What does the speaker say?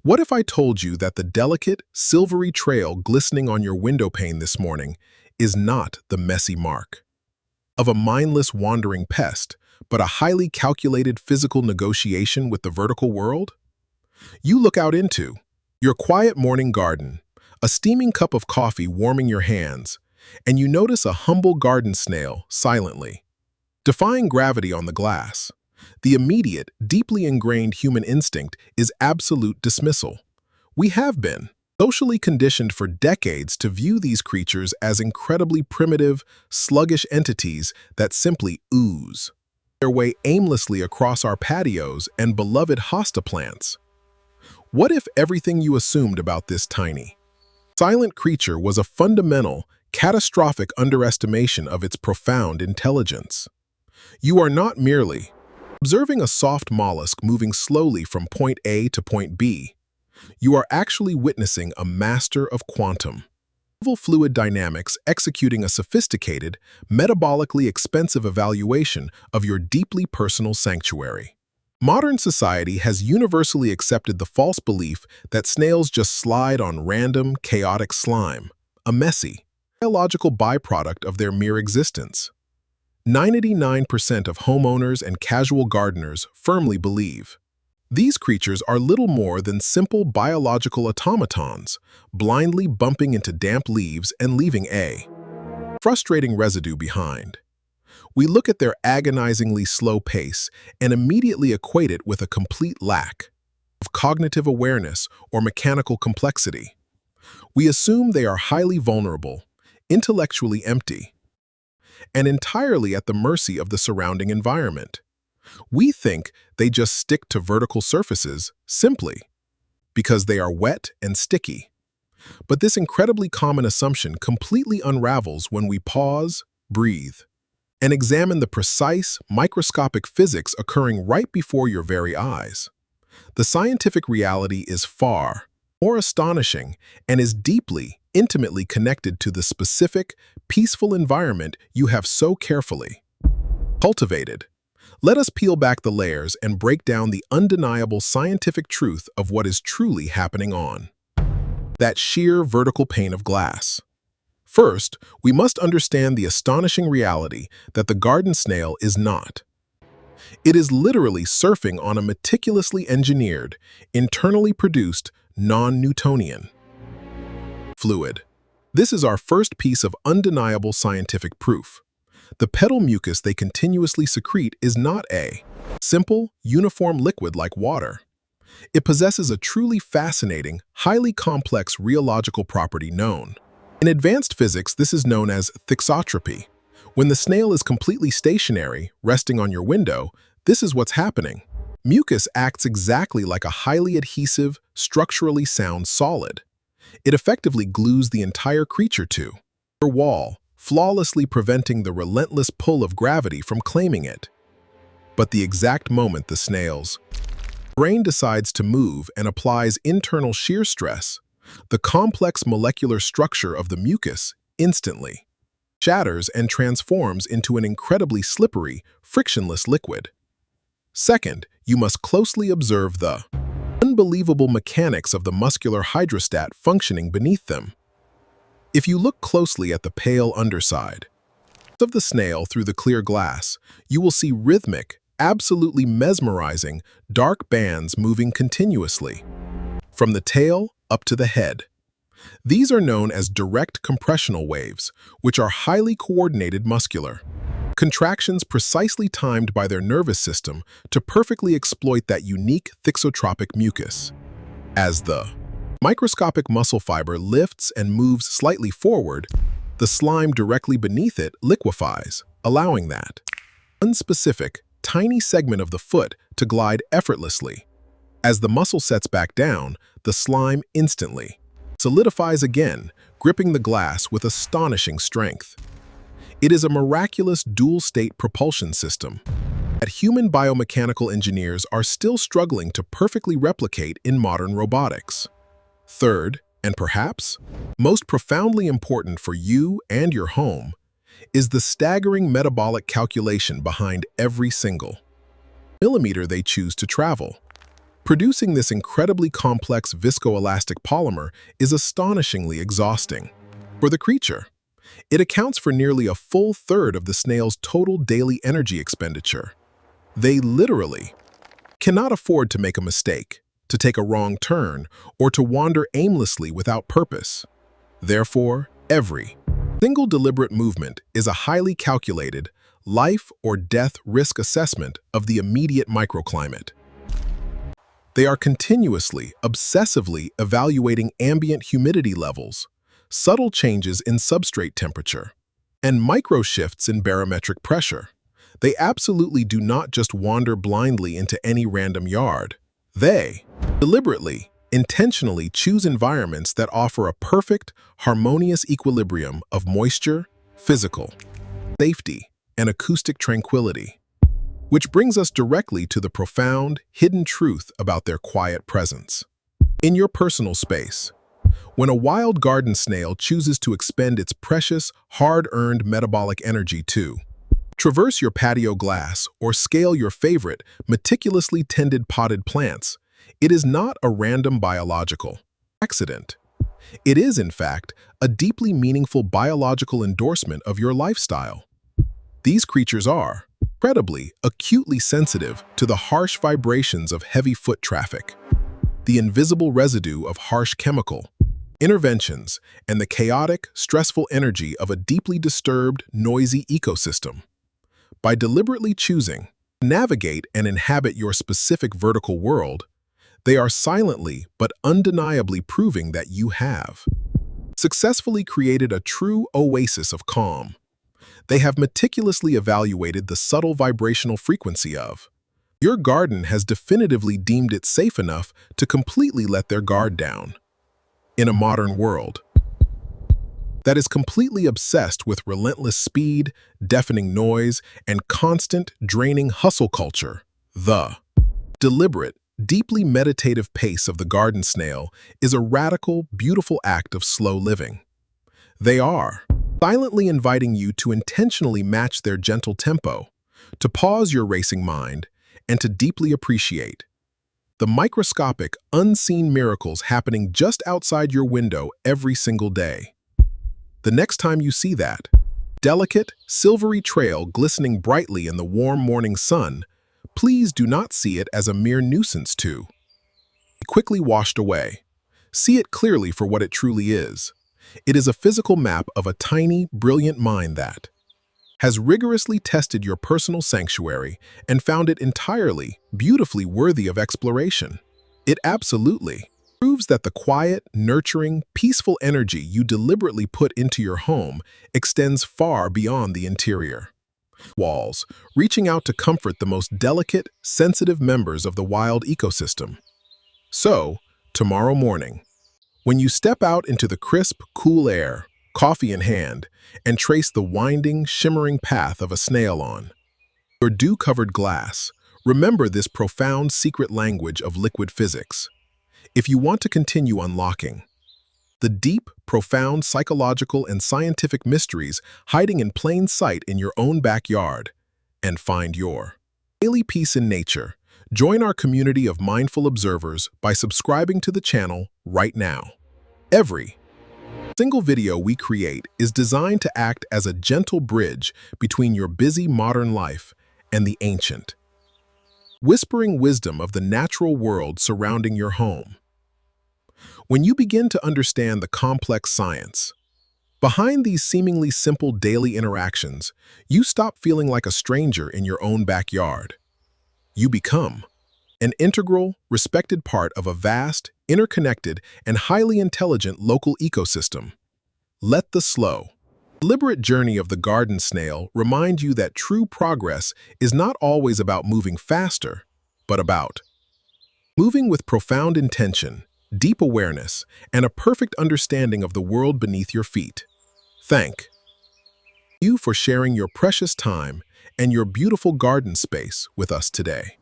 What if I told you that the delicate, silvery trail glistening on your window pane this morning is not the messy mark of a mindless wandering pest, but a highly calculated physical negotiation with the vertical world? You look out into your quiet morning garden, a steaming cup of coffee warming your hands, and you notice a humble garden snail silently, defying gravity on the glass. The immediate, deeply ingrained human instinct is absolute dismissal. We have been socially conditioned for decades to view these creatures as incredibly primitive, sluggish entities that simply ooze their way aimlessly across our patios and beloved hosta plants. What if everything you assumed about this tiny, silent creature was a fundamental, catastrophic underestimation of its profound intelligence? You are not merely observing a soft mollusk moving slowly from point A to point B. You are actually witnessing a master of quantum fluid dynamics executing a sophisticated, metabolically expensive evaluation of your deeply personal sanctuary. Modern society has universally accepted the false belief that snails just slide on random, chaotic slime, a messy, biological byproduct of their mere existence. 99% of homeowners and casual gardeners firmly believe these creatures are little more than simple biological automatons, blindly bumping into damp leaves and leaving a frustrating residue behind. We look at their agonizingly slow pace and immediately equate it with a complete lack of cognitive awareness or mechanical complexity. We assume they are highly vulnerable, intellectually empty, and entirely at the mercy of the surrounding environment. We think they just stick to vertical surfaces simply because they are wet and sticky. But this incredibly common assumption completely unravels when we pause, breathe, and examine the precise, microscopic physics occurring right before your very eyes. The scientific reality is far more astonishing and is deeply, intimately connected to the specific, peaceful environment you have so carefully cultivated. Let us peel back the layers and break down the undeniable scientific truth of what is truly happening on that sheer vertical pane of glass. First, we must understand the astonishing reality that the garden snail is not. It is literally surfing on a meticulously engineered, internally produced, non-Newtonian fluid. This is our first piece of undeniable scientific proof. The petal mucus they continuously secrete is not a simple, uniform liquid like water. It possesses a truly fascinating, highly complex rheological property known. In advanced physics, this is known as thixotropy. When the snail is completely stationary, resting on your window, this is what's happening. Mucus acts exactly like a highly adhesive, structurally sound solid. It effectively glues the entire creature to your wall, flawlessly preventing the relentless pull of gravity from claiming it. But the exact moment the snail's brain decides to move and applies internal shear stress, the complex molecular structure of the mucus instantly shatters and transforms into an incredibly slippery, frictionless liquid. Second, you must closely observe the unbelievable mechanics of the muscular hydrostat functioning beneath them. If you look closely at the pale underside of the snail through the clear glass, you will see rhythmic, absolutely mesmerizing, dark bands moving continuously from the tail up to the head. These are known as direct compressional waves, which are highly coordinated muscular contractions precisely timed by their nervous system to perfectly exploit that unique thixotropic mucus. As the microscopic muscle fiber lifts and moves slightly forward, the slime directly beneath it liquefies, allowing that unspecific, tiny segment of the foot to glide effortlessly. As the muscle sets back down, the slime instantly solidifies again, gripping the glass with astonishing strength. It is a miraculous dual-state propulsion system that human biomechanical engineers are still struggling to perfectly replicate in modern robotics. Third, and perhaps most profoundly important for you and your home, is the staggering metabolic calculation behind every single millimeter they choose to travel. Producing this incredibly complex viscoelastic polymer is astonishingly exhausting. For the creature, it accounts for nearly a full third of the snail's total daily energy expenditure. They literally cannot afford to make a mistake, to take a wrong turn, or to wander aimlessly without purpose. Therefore, every single deliberate movement is a highly calculated life or death risk assessment of the immediate microclimate. They are continuously, obsessively evaluating ambient humidity levels, subtle changes in substrate temperature, and micro shifts in barometric pressure. They absolutely do not just wander blindly into any random yard. They deliberately, intentionally choose environments that offer a perfect, harmonious equilibrium of moisture, physical safety, and acoustic tranquility. Which brings us directly to the profound, hidden truth about their quiet presence. In your personal space, when a wild garden snail chooses to expend its precious, hard-earned metabolic energy to traverse your patio glass or scale your favorite, meticulously tended potted plants, it is not a random biological accident. It is, in fact, a deeply meaningful biological endorsement of your lifestyle. These creatures are incredibly, acutely sensitive to the harsh vibrations of heavy foot traffic, the invisible residue of harsh chemical interventions, and the chaotic, stressful energy of a deeply disturbed, noisy ecosystem. By deliberately choosing to navigate and inhabit your specific vertical world, they are silently but undeniably proving that you have successfully created a true oasis of calm. They have meticulously evaluated the subtle vibrational frequency of your garden has definitively deemed it safe enough to completely let their guard down. In a modern world that is completely obsessed with relentless speed, deafening noise, and constant, draining hustle culture, the deliberate, deeply meditative pace of the garden snail is a radical, beautiful act of slow living. They are silently inviting you to intentionally match their gentle tempo, to pause your racing mind, and to deeply appreciate the microscopic, unseen miracles happening just outside your window every single day. The next time you see that delicate, silvery trail glistening brightly in the warm morning sun, please do not see it as a mere nuisance to be quickly washed away. See it clearly for what it truly is. It is a physical map of a tiny, brilliant mind that has rigorously tested your personal sanctuary and found it entirely, beautifully worthy of exploration. It absolutely proves that the quiet, nurturing, peaceful energy you deliberately put into your home extends far beyond the interior walls, reaching out to comfort the most delicate, sensitive members of the wild ecosystem. So, tomorrow morning, when you step out into the crisp, cool air, coffee in hand, and trace the winding, shimmering path of a snail on your dew-covered glass, remember this profound secret language of liquid physics. If you want to continue unlocking the deep, profound psychological and scientific mysteries hiding in plain sight in your own backyard, and find your daily peace in nature, join our community of mindful observers by subscribing to the channel right now. Every single video we create is designed to act as a gentle bridge between your busy modern life and the ancient, whispering wisdom of the natural world surrounding your home. When you begin to understand the complex science behind these seemingly simple daily interactions, you stop feeling like a stranger in your own backyard. You become an integral, respected part of a vast, interconnected, and highly intelligent local ecosystem. Let the slow, deliberate journey of the garden snail remind you that true progress is not always about moving faster, but about moving with profound intention, deep awareness, and a perfect understanding of the world beneath your feet. Thank you for sharing your precious time and your beautiful garden space with us today.